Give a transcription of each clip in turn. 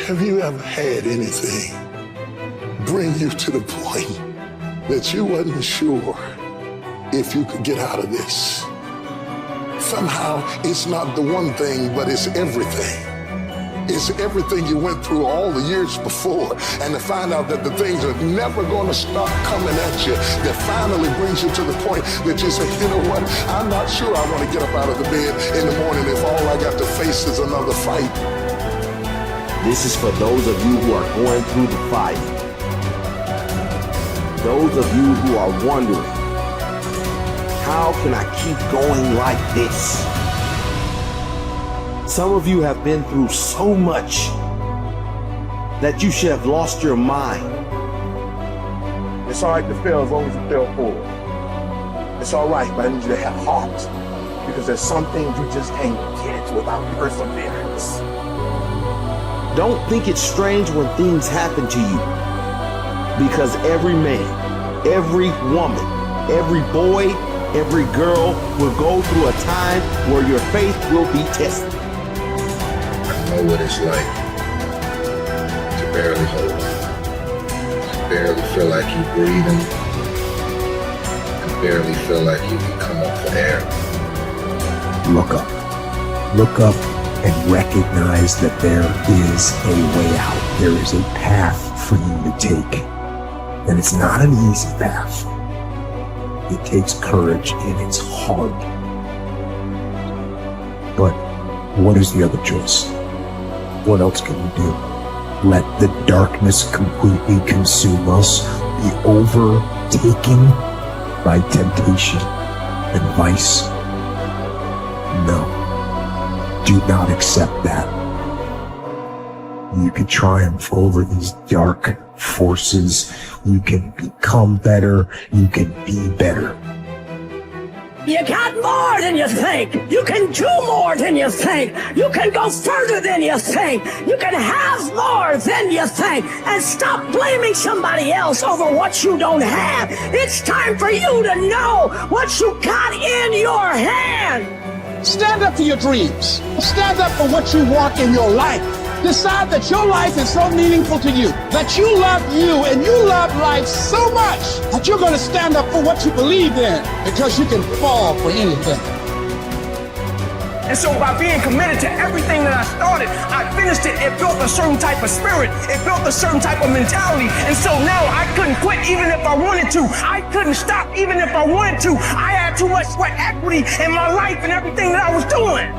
Have you ever had anything bring you to the point that you wasn't sure if you could get out of this? Somehow it's not the one thing, but it's everything. It's everything you went through all the years before, and to find out that the things are never going to stop coming at you, that finally brings you to the point that you say, you know what, I'm not sure I want to get up out of the bed in the morning if all I got to face is another fight. This is for those of you who are going through the fight. Those of you who are wondering, how can I keep going like this? Some of you have been through so much that you should have lost your mind. It's all right to fail as long as you fail forward. It's all right, but I need you to have heart, because there's some things you just can't get without perseverance. Don't think it's strange when things happen to you, because every man, every woman, every boy, every girl will go through a time where your faith will be tested. I know what it's like to barely hold on, to barely feel like you're breathing, to barely feel like you can come up for air. Look up. Look up and recognize that there is a way out. There is a path for you to take. And it's not an easy path. It takes courage and it's hard. But what is the other choice? What else can we do? Let the darkness completely consume us, be overtaken by temptation and vice? No. Do not accept that. You can triumph over these dark forces. You can become better. You can be better. You got more than you think. You can do more than you think. You can go further than you think. You can have more than you think. And stop blaming somebody else over what you don't have. It's time for you to know what you got in your hand. Stand up for your dreams. Stand up for what you want in your life. Decide that your life is so meaningful to you, that you love you and you love life so much that you're going to stand up for what you believe in, because you can fall for anything. And so by being committed to everything that I started, I finished it. It built a certain type of spirit. It built a certain type of mentality. And so now I couldn't quit even if I wanted to. I couldn't stop even if I wanted to. I had too much sweat equity in my life and everything that I was doing.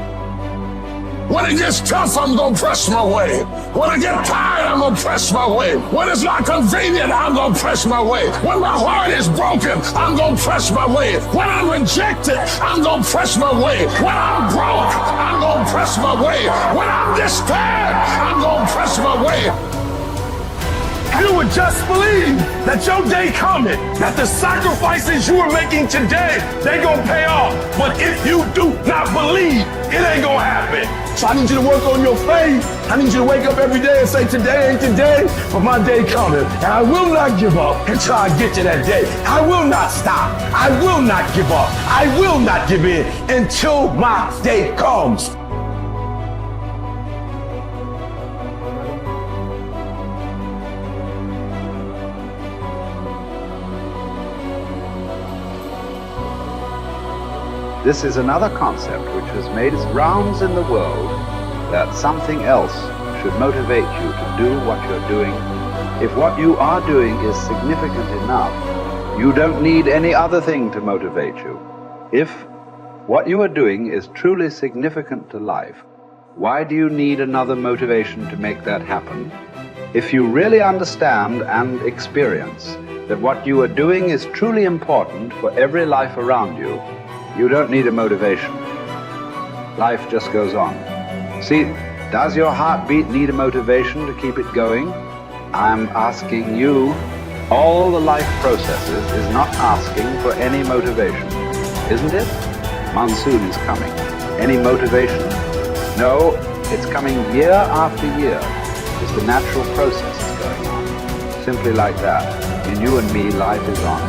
When it gets tough, I'm gonna press my way. When I get tired, I'm gonna press my way. When it's not convenient, I'm gonna press my way. When my heart is broken, I'm gonna press my way. When I'm rejected, I'm gonna press my way. When I'm broke, I'm gonna press my way. When I'm despaired, I'm gonna press my way. You would just believe that your day coming, that the sacrifices you are making today, they gonna pay off. But if you do not believe, it ain't gonna happen. So I need you to work on your faith. I need you to wake up every day and say, today ain't today, but my day coming. And I will not give up until I get to that day. I will not stop. I will not give up. I will not give in until my day comes. This is another concept which has made its rounds in the world, that something else should motivate you to do what you're doing. If what you are doing is significant enough, you don't need any other thing to motivate you. If what you are doing is truly significant to life, why do you need another motivation to make that happen? If you really understand and experience that what you are doing is truly important for every life around you, you don't need a motivation. Life just goes on. See, does your heartbeat need a motivation to keep it going? I'm asking you. All the life processes is not asking for any motivation, isn't it? Monsoon is coming. Any motivation? No, it's coming year after year. It's the natural process is going on. Simply like that. In you and me, life is on.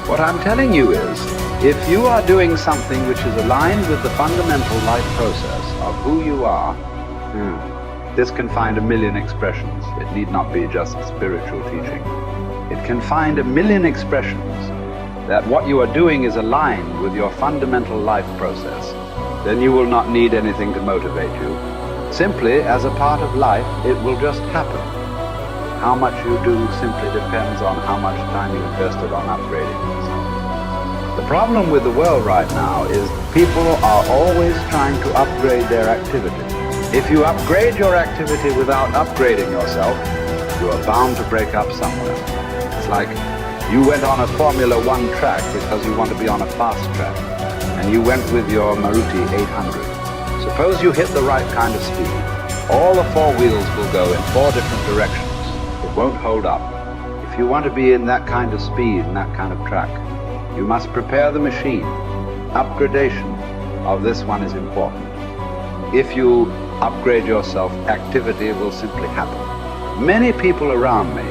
What I'm telling you is, if you are doing something which is aligned with the fundamental life process of who you are, This can find a million expressions. It need not be just spiritual teaching. It can find a million expressions that what you are doing is aligned with your fundamental life process. Then you will not need anything to motivate you. Simply, as a part of life, it will just happen. How much you do simply depends on how much time you invested on upgrading yourself. The problem with the world right now is people are always trying to upgrade their activity. If you upgrade your activity without upgrading yourself, you are bound to break up somewhere. It's like you went on a Formula One track because you want to be on a fast track, and you went with your Maruti 800. Suppose you hit the right kind of speed. All the four wheels will go in four different directions. It won't hold up. If you want to be in that kind of speed and that kind of track, you must prepare the machine. Upgradation of this one is important. If you upgrade yourself, activity will simply happen. Many people around me,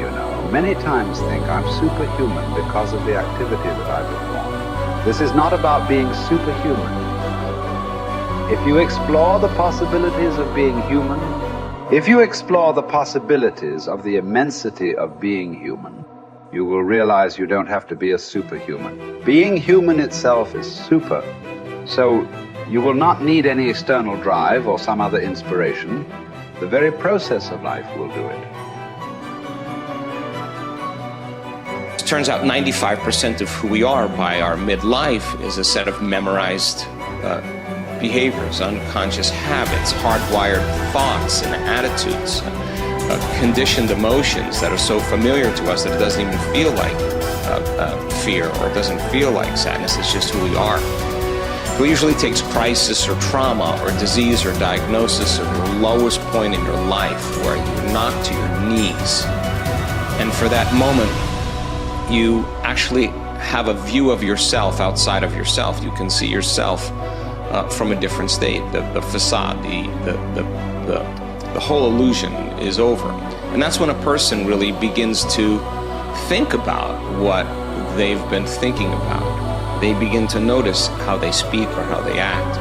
many times think I'm superhuman because of the activity that I perform. This is not about being superhuman. If you explore the possibilities of being human, if you explore the possibilities of the immensity of being human, you will realize you don't have to be a superhuman. Being human itself is super. So you will not need any external drive or some other inspiration. The very process of life will do it. It turns out 95% of who we are by our midlife is a set of memorized behaviors, unconscious habits, hardwired thoughts and attitudes, conditioned emotions that are so familiar to us that it doesn't even feel like fear, or it doesn't feel like sadness. It's just who we are. It usually takes crisis or trauma or disease or diagnosis or the lowest point in your life where you're knocked to your knees. And for that moment, you actually have a view of yourself outside of yourself. You can see yourself from a different state. The facade, the whole illusion is over. And that's when a person really begins to think about what they've been thinking about. They begin to notice how they speak or how they act.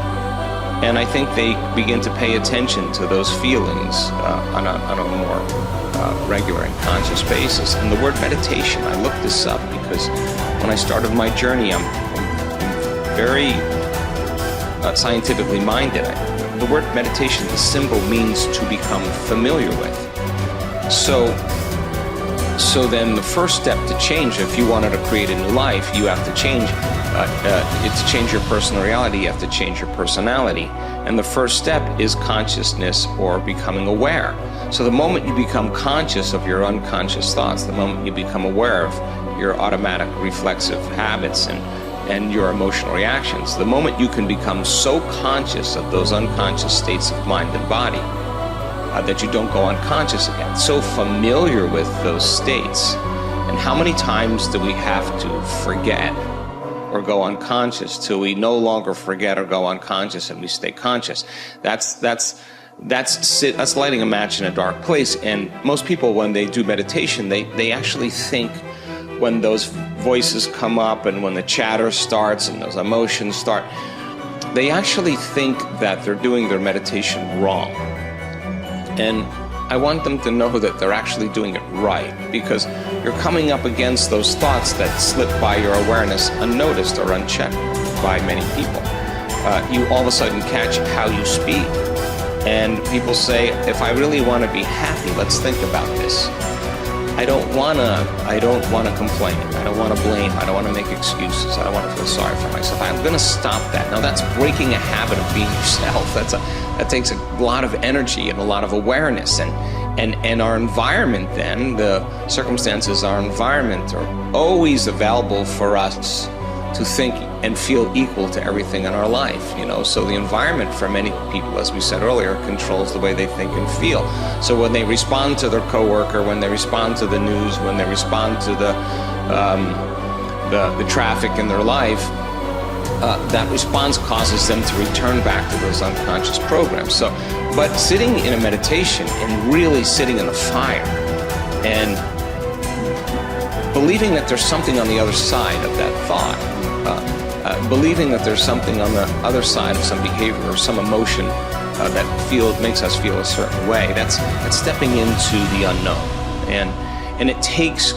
And I think they begin to pay attention to those feelings on a more regular and conscious basis. And the word meditation, I looked this up because when I started my journey, I'm very scientifically minded. The word meditation, the symbol means to become familiar with. So then the first step to change, if you wanted to create a new life, you have to change. To change your personal reality, you have to change your personality. And the first step is consciousness or becoming aware. So the moment you become conscious of your unconscious thoughts, the moment you become aware of your automatic reflexive habits and your emotional reactions, the moment you can become so conscious of those unconscious states of mind and body that you don't go unconscious again, so familiar with those states. And how many times do we have to forget or go unconscious till we no longer forget or go unconscious and we stay conscious? That's lighting a match in a dark place. And most people, when they do meditation, they actually think, when those voices come up and when the chatter starts and those emotions start, they actually think that they're doing their meditation wrong. And I want them to know that they're actually doing it right, because you're coming up against those thoughts that slip by your awareness unnoticed or unchecked by many people. You all of a sudden catch how you speak. And people say, if I really want to be happy, let's think about this. I don't want to complain. I don't want to blame. I don't want to make excuses. I don't want to feel sorry for myself. I'm going to stop that. Now that's breaking a habit of being yourself. That takes a lot of energy and a lot of awareness. And our environment then, the circumstances, our environment are always available for us to think and feel equal to everything in our life, So the environment for many people, as we said earlier, controls the way they think and feel. So when they respond to their coworker, when they respond to the news, when they respond to the traffic in their life, that response causes them to return back to those unconscious programs. But sitting in a meditation and really sitting in the fire and believing that there's something on the other side of that thought, believing that there's something on the other side of some behavior or some emotion that makes us feel a certain way. That's stepping into the unknown, and it takes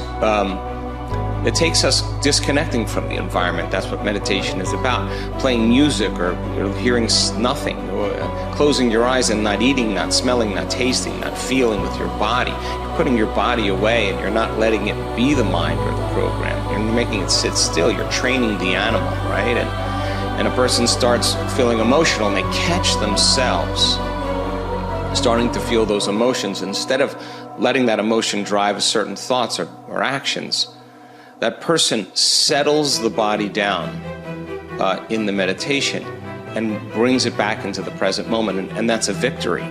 us disconnecting from the environment. That's what meditation is about. Playing music or hearing nothing, or closing your eyes and not eating, not smelling, not tasting, not feeling with your body. You're putting your body away and you're not letting it be the mind or the program. You're making it sit still. You're training the animal, right? And a person starts feeling emotional and they catch themselves starting to feel those emotions. Instead of letting that emotion drive certain thoughts or actions, that person settles the body down in the meditation and brings it back into the present moment, and that's a victory.